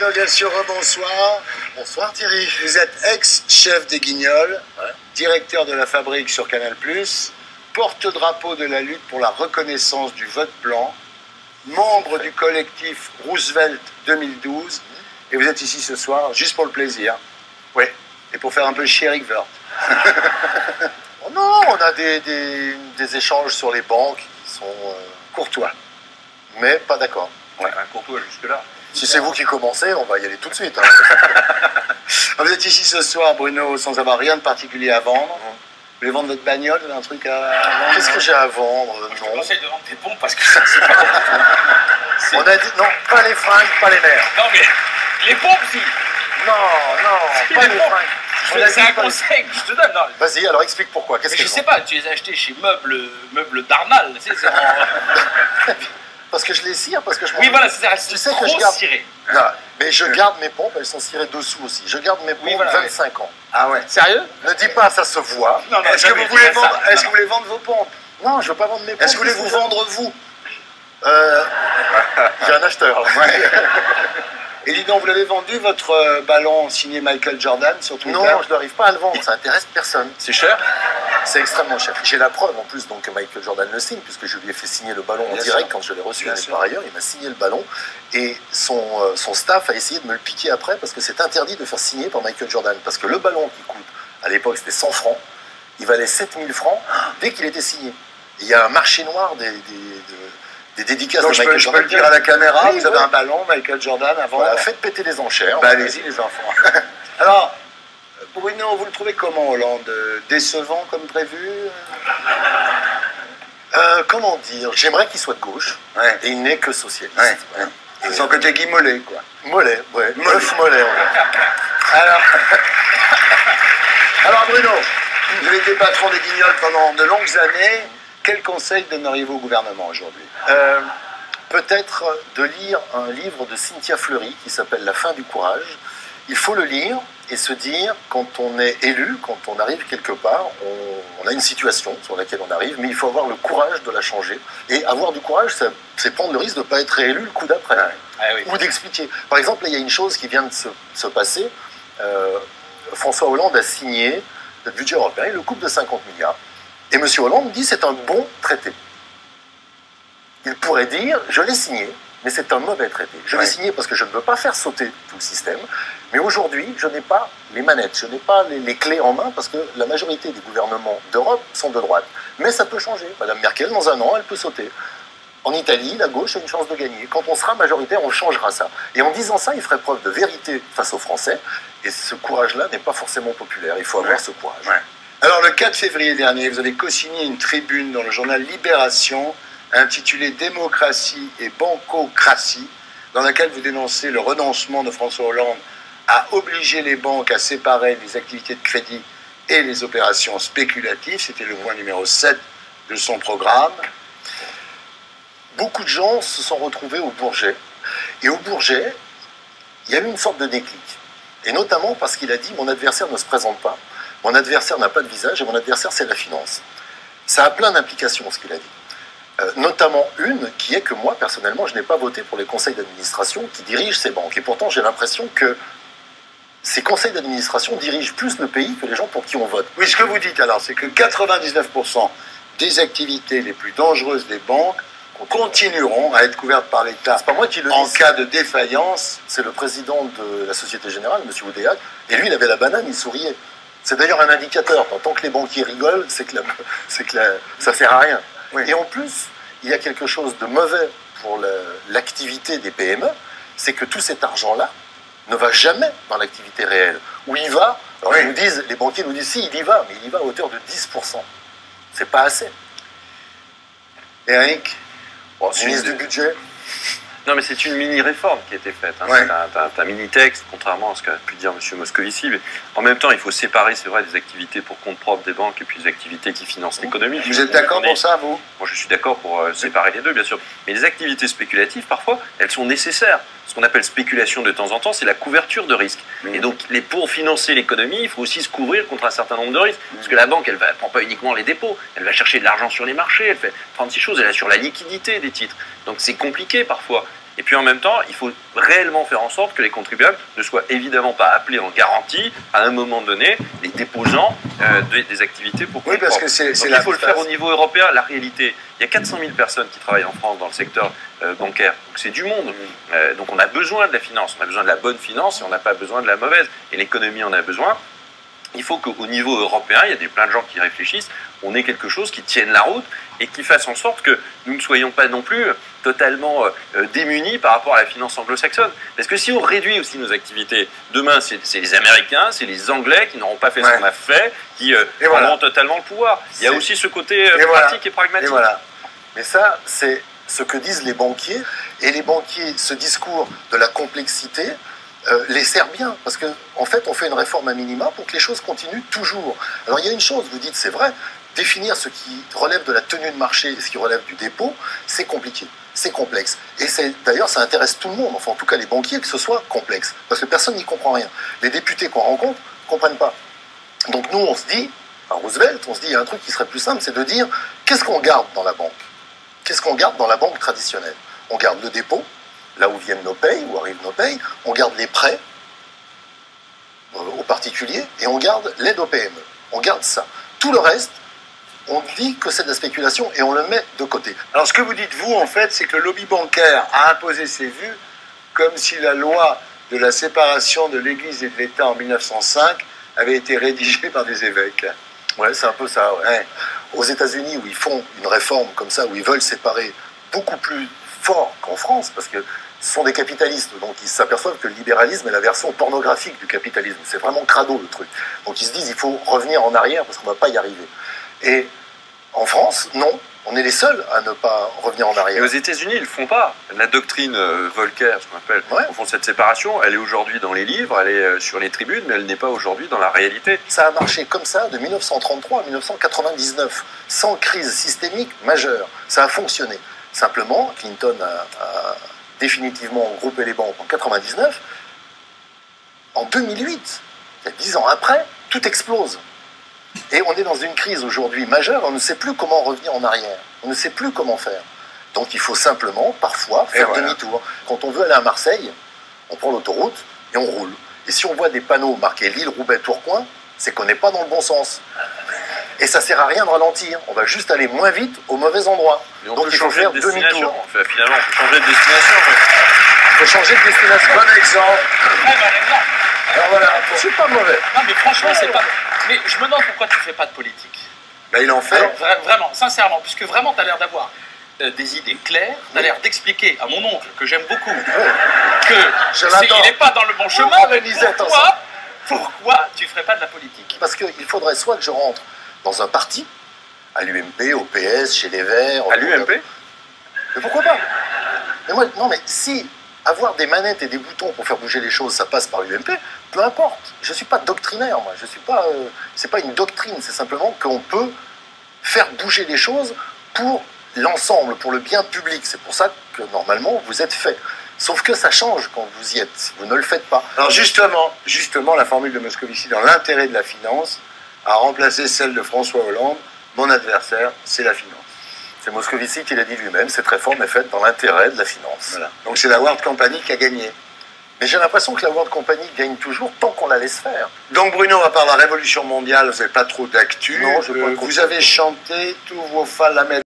Bruno, bien sûr, bonsoir. Bonsoir Thierry. Vous êtes ex-chef des Guignols, directeur de la Fabrique sur Canal+, porte-drapeau de la lutte pour la reconnaissance du vote blanc, membre du collectif Roosevelt 2012, et vous êtes ici ce soir juste pour le plaisir. Oui. Et pour faire un peu chier Eric Woerth. Oh non, on a des échanges sur les banques qui sont courtois. Mais pas d'accord. Ouais, un courtois jusque-là. Si c'est vous qui commencez, on va y aller tout de suite. Hein. Vous êtes ici ce soir, Bruno, sans avoir rien de particulier à vendre. Vous voulez vendre votre bagnole, vous avez un truc à vendre? Qu'est-ce que j'ai à vendre? Je te conseille de vendre tes pompes parce que ça, c'est pas bon. On a dit non, pas les fringues, pas les nerfs. Non mais, les pompes si. Non, pas les fringues. C'est un conseil que je te donne. Vas-y, alors explique pourquoi. Qu'est-ce que je sais pas, tu les as achetés chez Meubles d'Arnal, tu sais, c'est en... Parce que je les cire, parce que je... Oui, voilà, c'est ça, tu sais que je garde... ciré. Non, mais je garde mes pompes, elles sont cirées dessous aussi. Je garde mes pompes 25 ans. Ah ouais. Sérieux? Ne dis pas, ça se voit. Non, est-ce que vous voulez vendre, est-ce que vous voulez vendre vos pompes? Non, je veux pas vendre mes pompes. Est-ce que vous voulez vous vendre vous? J'ai un acheteur. Ouais. Et dis donc, vous l'avez vendu votre ballon signé Michael Jordan sur Twitter? Non, je n'arrive pas à le vendre, ça intéresse personne. C'est cher? C'est extrêmement cher. J'ai la preuve en plus donc, que Michael Jordan le signe, puisque je lui ai fait signer le ballon en direct quand je l'ai reçu par ailleurs. Il m'a signé le ballon et son staff a essayé de me le piquer après parce que c'est interdit de faire signer par Michael Jordan. Parce que le ballon qui coûte, à l'époque c'était 100 francs, il valait 7000 francs dès qu'il était signé. Et il y a un marché noir des dédicaces donc de Michael Jordan. Je peux le dire à la caméra, oui, vous avez un ballon Michael Jordan avant. Voilà, faites péter les enchères. Bah, allez-y les enfants. Alors, Bruno, vous le trouvez comment Hollande? Décevant comme prévu? Comment dire? J'aimerais qu'il soit de gauche, et il n'est que socialiste. Ouais. Et son côté Guy Mollet, quoi. Mollet, ouais. Meuf Mollet. Alors Bruno, vous avez été patron des Guignols pendant de longues années. Quel conseil donneriez-vous au gouvernement aujourd'hui? Peut-être de lire un livre de Cynthia Fleury qui s'appelle La fin du courage. Il faut le lire et se dire, quand on est élu, quand on arrive quelque part, on a une situation sur laquelle on arrive, mais il faut avoir le courage de la changer. Et avoir du courage, c'est prendre le risque de ne pas être réélu le coup d'après. Ou d'expliquer. Par exemple, là, il y a une chose qui vient de se passer. François Hollande a signé le budget européen, il le coupe de 50 milliards. Et M. Hollande dit c'est un bon traité. Il pourrait dire je l'ai signé, mais c'est un mauvais traité. Je l'ai signé parce que je ne veux pas faire sauter tout le système, mais aujourd'hui je n'ai pas les manettes, je n'ai pas les clés en main parce que la majorité des gouvernements d'Europe sont de droite. Mais ça peut changer. Madame Merkel, dans un an, elle peut sauter. En Italie, la gauche a une chance de gagner. Quand on sera majoritaire, on changera ça. Et en disant ça, il ferait preuve de vérité face aux Français. Et ce courage-là n'est pas forcément populaire. Il faut avoir ce courage. Alors, le 4 février dernier, vous avez co-signé une tribune dans le journal Libération intitulée Démocratie et bancocratie, dans laquelle vous dénoncez le renoncement de François Hollande à obliger les banques à séparer les activités de crédit et les opérations spéculatives. C'était le point numéro 7 de son programme. Beaucoup de gens se sont retrouvés au Bourget. Et au Bourget, il y a eu une sorte de déclic. Et notamment parce qu'il a dit « mon adversaire ne se présente pas, mon adversaire n'a pas de visage et mon adversaire c'est la finance ». Ça a plein d'implications ce qu'il a dit. Notamment une qui est que moi, personnellement, je n'ai pas voté pour les conseils d'administration qui dirigent ces banques. Et pourtant, j'ai l'impression que ces conseils d'administration dirigent plus le pays que les gens pour qui on vote. Oui, ce que vous dites alors, c'est que 99% des activités les plus dangereuses des banques continueront à être couvertes par l'État en cas de défaillance. C'est le président de la Société Générale, M. Oudéac, et lui, il avait la banane, il souriait. C'est d'ailleurs un indicateur. Tant que les banquiers rigolent, c'est que ça ne sert à rien. Oui. Et en plus, il y a quelque chose de mauvais pour l'activité des PME, c'est que tout cet argent-là ne va jamais dans l'activité réelle. Où il va, alors les banquiers nous disent, si, il y va, mais il y va à hauteur de 10%. C'est pas assez. Eric, ministre du budget. Non, mais c'est une mini-réforme qui a été faite. Hein. C'est un mini-texte, contrairement à ce qu'a pu dire M. Moscovici. Mais en même temps, il faut séparer, c'est vrai, des activités pour compte propre des banques et puis des activités qui financent l'économie. Vous êtes d'accord pour ça, vous? Moi, je suis d'accord pour séparer les deux, bien sûr. Mais les activités spéculatives, parfois, elles sont nécessaires. Ce qu'on appelle spéculation de temps en temps, c'est la couverture de risques. Et donc, pour financer l'économie, il faut aussi se couvrir contre un certain nombre de risques. Parce que la banque, elle ne prend pas uniquement les dépôts, elle va chercher de l'argent sur les marchés, elle fait 36 choses, elle assure la liquidité des titres. Donc, c'est compliqué parfois. Et puis en même temps, il faut réellement faire en sorte que les contribuables ne soient évidemment pas appelés en garantie à un moment donné, les déposants des activités pour Oui, parce que c'est il faut le faire au niveau européen. La réalité, il y a 400 000 personnes qui travaillent en France dans le secteur bancaire. Donc c'est du monde. Donc on a besoin de la finance. On a besoin de la bonne finance et on n'a pas besoin de la mauvaise. Et l'économie en a besoin. Il faut qu'au niveau européen, il y a plein de gens qui réfléchissent, on ait quelque chose qui tienne la route et qui fasse en sorte que nous ne soyons pas non plus totalement démunis par rapport à la finance anglo-saxonne. Parce que si on réduit aussi nos activités, demain c'est les Américains, c'est les Anglais qui n'auront pas fait ce qu'on a fait, qui prendront totalement le pouvoir. Il y a aussi ce côté pratique et pragmatique. Et voilà. Mais ça, c'est ce que disent les banquiers. Et les banquiers, ce discours de la complexité, les sert bien, parce qu'en fait, on fait une réforme à minima pour que les choses continuent toujours. Alors, il y a une chose, vous dites, c'est vrai, définir ce qui relève de la tenue de marché et ce qui relève du dépôt, c'est compliqué, c'est complexe. Et d'ailleurs, ça intéresse tout le monde, enfin, en tout cas les banquiers, que ce soit complexe, parce que personne n'y comprend rien. Les députés qu'on rencontre ne comprennent pas. Donc, nous, on se dit, à Roosevelt, on se dit, il y a un truc qui serait plus simple, c'est de dire, qu'est-ce qu'on garde dans la banque? Qu'est-ce qu'on garde dans la banque traditionnelle? On garde le dépôt, là où viennent nos payes, où arrivent nos payes, on garde les prêts aux particuliers et on garde l'aide aux PME. On garde ça. Tout le reste, on dit que c'est de la spéculation et on le met de côté. Alors ce que vous dites, vous, en fait, c'est que le lobby bancaire a imposé ses vues comme si la loi de la séparation de l'Église et de l'État en 1905 avait été rédigée par des évêques. Ouais, c'est un peu ça, ouais. Aux États-Unis, où ils font une réforme comme ça, où ils veulent séparer beaucoup plus fort qu'en France, parce que ce sont des capitalistes, donc ils s'aperçoivent que le libéralisme est la version pornographique du capitalisme. C'est vraiment crado le truc. Donc ils se disent il faut revenir en arrière parce qu'on ne va pas y arriver. Et en France, non, on est les seuls à ne pas revenir en arrière. Et aux États-Unis, ils ne le font pas. La doctrine Volcker, ce qu'on appelle, au fond, cette séparation, elle est aujourd'hui dans les livres, elle est sur les tribunes, mais elle n'est pas aujourd'hui dans la réalité. Ça a marché comme ça de 1933 à 1999, sans crise systémique majeure. Ça a fonctionné. Simplement, Clinton a définitivement groupé les banques en 1999. En 2008, il y a 10 ans après, tout explose. Et on est dans une crise aujourd'hui majeure, on ne sait plus comment revenir en arrière. On ne sait plus comment faire. Donc il faut simplement, parfois, faire demi-tour. Quand on veut aller à Marseille, on prend l'autoroute et on roule. Et si on voit des panneaux marqués Lille, Roubaix, Tourcoing, c'est qu'on n'est pas dans le bon sens. Et ça sert à rien de ralentir. On va juste aller moins vite au mauvais endroit. Donc il faut faire demi-tour. Finalement, on peut changer de destination. Il faut changer de destination. Bon exemple. Alors voilà, c'est pas mauvais. Non, mais franchement, c'est pas. Mais je me demande pourquoi tu ne fais pas de politique. Ben, il en fait. Alors, vraiment, sincèrement, puisque vraiment, tu as l'air d'avoir des idées claires, tu as l'air d'expliquer à mon oncle, que j'aime beaucoup, qu'il n'est pas dans le bon chemin. Pourquoi tu ne ferais pas de la politique? Parce qu'il faudrait soit que je rentre dans un parti, à l'UMP, au PS, chez les Verts... À l'UMP? Mais pourquoi pas? Mais moi, non, mais si avoir des manettes et des boutons pour faire bouger les choses, ça passe par l'UMP, peu importe. Je ne suis pas doctrinaire, moi. Je suis pas... c'est pas une doctrine, c'est simplement qu'on peut faire bouger les choses pour l'ensemble, pour le bien public. C'est pour ça que, normalement, vous êtes fait. Sauf que ça change quand vous y êtes. Vous ne le faites pas. Alors justement, la formule de Moscovici dans l'intérêt de la finance a remplacé celle de François Hollande. Mon adversaire, c'est la finance. C'est Moscovici qui l'a dit lui-même. Cette réforme est faite dans l'intérêt de la finance. Voilà. Donc c'est la World Company qui a gagné. Mais j'ai l'impression que la World Company gagne toujours tant qu'on la laisse faire. Donc Bruno, à part la révolution mondiale, vous n'avez pas trop d'actu. Non, je vous avez chanté tous vos falamettes.